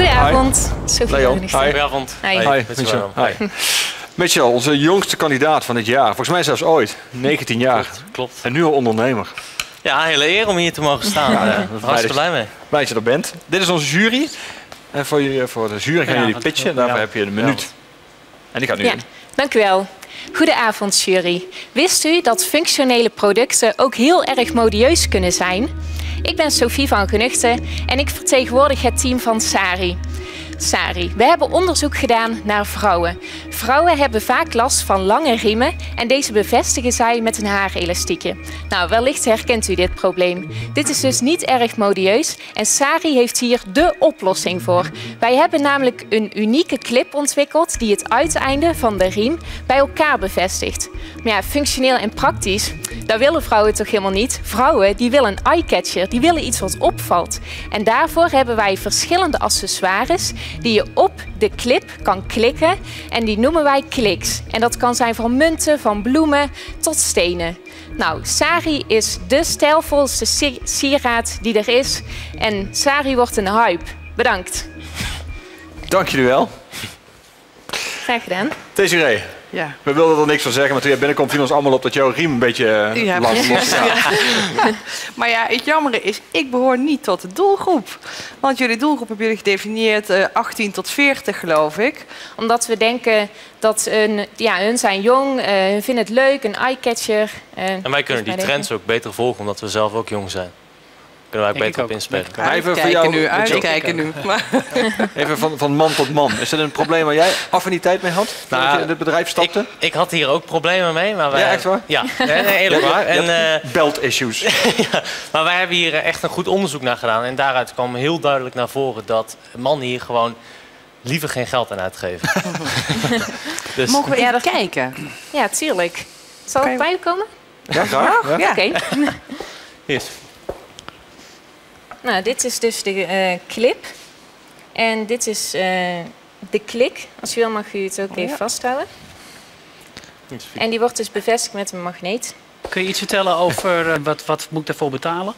Goedenavond. Sophie Leon. Hogenigste. Goedenavond. Hi. Hi, Mitchell. Hi. Mitchell, onze jongste kandidaat van dit jaar. Volgens mij zelfs ooit. 19 jaar. Klopt. En nu al ondernemer. Ja, hele eer om hier te mogen staan. Hartstikke blij mee. Blij dat je er bent. Dit is onze jury. En voor de jury gaan jullie pitchen. Daarvoor heb je een minuut. En die gaat nu in. Dank u wel. Goedenavond, jury. Wist u dat functionele producten ook heel erg modieus kunnen zijn? Ik ben Sophie van Genuchten en ik vertegenwoordig het team van Sari. Sari, we hebben onderzoek gedaan naar vrouwen. Vrouwen hebben vaak last van lange riemen en deze bevestigen zij met een haarelastiekje. Nou, wellicht herkent u dit probleem. Dit is dus niet erg modieus en Sari heeft hier dé oplossing voor. Wij hebben namelijk een unieke clip ontwikkeld die het uiteinde van de riem bij elkaar bevestigt. Maar ja, functioneel en praktisch, dat willen vrouwen toch helemaal niet? Vrouwen die willen een eye-catcher, die willen iets wat opvalt. En daarvoor hebben wij verschillende accessoires die je op de clip kan klikken en die noemen wij kliks. En dat kan zijn van munten, van bloemen tot stenen. Nou, Sari is de stijlvolste sieraad die er is en Sari wordt een hype. Bedankt. Dank jullie wel. Graag gedaan. Desiree. Ja. We wilden er niks van zeggen, maar toen jij binnenkomt viel ons allemaal op dat jouw riem een beetje los staat. Maar ja, het jammere is, ik behoor niet tot de doelgroep. Want jullie doelgroep hebben jullie gedefinieerd 18 tot 40, geloof ik. Omdat we denken dat hun zijn jong, hun vinden het leuk, een eye-catcher. En wij kunnen die trends ook beter volgen, omdat we zelf ook jong zijn. Kunnen wij beter op inspelen. Uitkijken nu. Even van man tot man. Is dat een probleem waar jij affiniteit mee had? Toen je in het bedrijf stapte? Ik had hier ook problemen mee. Maar wij, ja, echt waar? Ja, eerlijk waar. En, belt issues. Ja, maar wij hebben hier echt een goed onderzoek naar gedaan. En daaruit kwam heel duidelijk naar voren dat mannen hier gewoon liever geen geld aan uitgeven. Dus. Mogen we even kijken? Ja, tuurlijk. Zal ik bij u komen? Ja, graag. Ja. Oké. Yes. Nou, dit is dus de clip. En dit is de klik. Als u wil mag u het ook even vasthouden. En die wordt dus bevestigd met een magneet. Kun je iets vertellen over wat moet ik daarvoor betalen?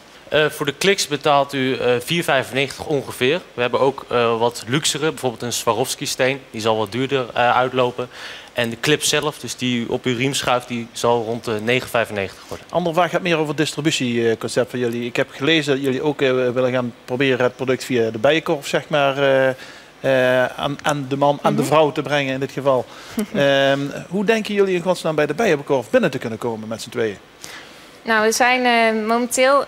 Voor de kliks betaalt u 4,95 ongeveer. We hebben ook wat luxere, bijvoorbeeld een Swarovski-steen. Die zal wat duurder uitlopen. En de clip zelf, dus die op uw riem schuift, die zal rond de 9,95 worden. Andere vraag gaat meer over het distributieconcept van jullie. Ik heb gelezen dat jullie ook willen gaan proberen het product via de bijenkorf, zeg maar, aan de man, aan de vrouw te brengen in dit geval. Hoe denken jullie in godsnaam bij de bijenkorf binnen te kunnen komen met z'n tweeën? Nou, we zijn momenteel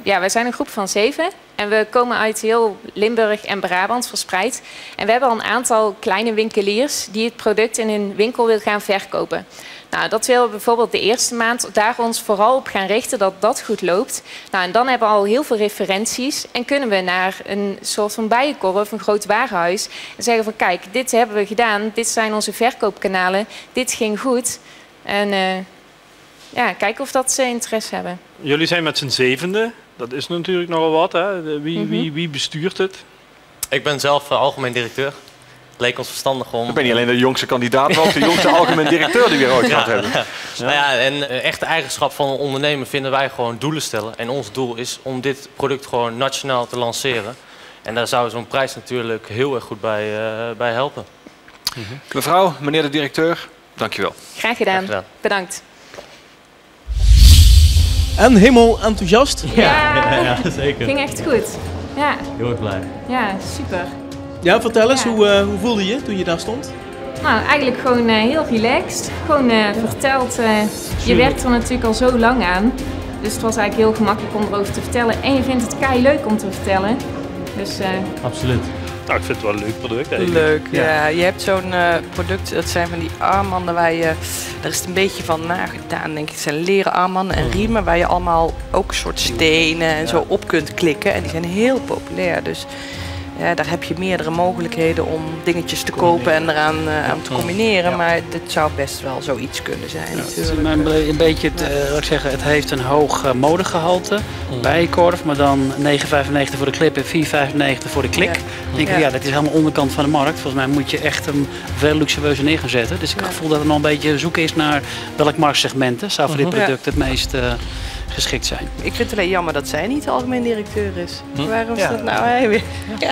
wij zijn een groep van 7. En we komen uit heel Limburg en Brabant verspreid. En we hebben al een aantal kleine winkeliers die het product in hun winkel willen gaan verkopen. Nou, dat willen we bijvoorbeeld de eerste maand daar ons vooral op gaan richten dat dat goed loopt. Nou, en dan hebben we al heel veel referenties en kunnen we naar een soort van bijenkorf, een groot warenhuis. En zeggen van kijk, dit hebben we gedaan, dit zijn onze verkoopkanalen, dit ging goed. En kijken of dat ze interesse hebben. Jullie zijn met z'n 7e. Dat is natuurlijk nogal wat. Hè? Wie bestuurt het? Ik ben zelf algemeen directeur. Het leek ons verstandig om... Ik ben niet alleen de jongste kandidaat, maar ook de jongste algemeen directeur die we ooit gehad hebben. Ja. Nou ja, en een echte eigenschap van een ondernemer vinden wij gewoon doelen stellen. En ons doel is om dit product gewoon nationaal te lanceren. En daar zou zo'n prijs natuurlijk heel erg goed bij helpen. Mevrouw, meneer de directeur, dankjewel. Graag gedaan. Bedankt. En helemaal enthousiast? Ja, zeker. Ging echt goed. Ja. Heel erg blij. Ja, super. Ja, vertel eens, hoe voelde je toen je daar stond? Nou, eigenlijk gewoon heel relaxed. Gewoon verteld. Je werkt er natuurlijk al zo lang aan. Dus het was eigenlijk heel gemakkelijk om erover te vertellen. En je vindt het kei leuk om te vertellen. Dus, absoluut. Nou, ik vind het wel een leuk product. Leuk, ja. Je hebt zo'n product, dat zijn van die armbanden waar je, daar is het een beetje van nagedaan, denk ik. Het zijn leren armbanden en riemen waar je allemaal ook een soort stenen en zo op kunt klikken. En die zijn heel populair, dus ja, daar heb je meerdere mogelijkheden om dingetjes te kopen en eraan aan te combineren. Ja. Maar dit zou best wel zoiets kunnen zijn natuurlijk. Een beetje, het heeft een hoog modegehalte. Bijenkorf, maar dan 9,95 voor de clip en 4,95 voor de klik. Dan denk ik, dat is helemaal onderkant van de markt. Volgens mij moet je echt een veel luxueuzer neer gaan zetten. Dus ik heb het gevoel dat er nog een beetje zoeken is naar welk marktsegmenten zou voor dit product het meest geschikt zijn. Ik vind het alleen jammer dat zij niet de algemeen directeur is. Waarom is dat nou hij weer? Ja.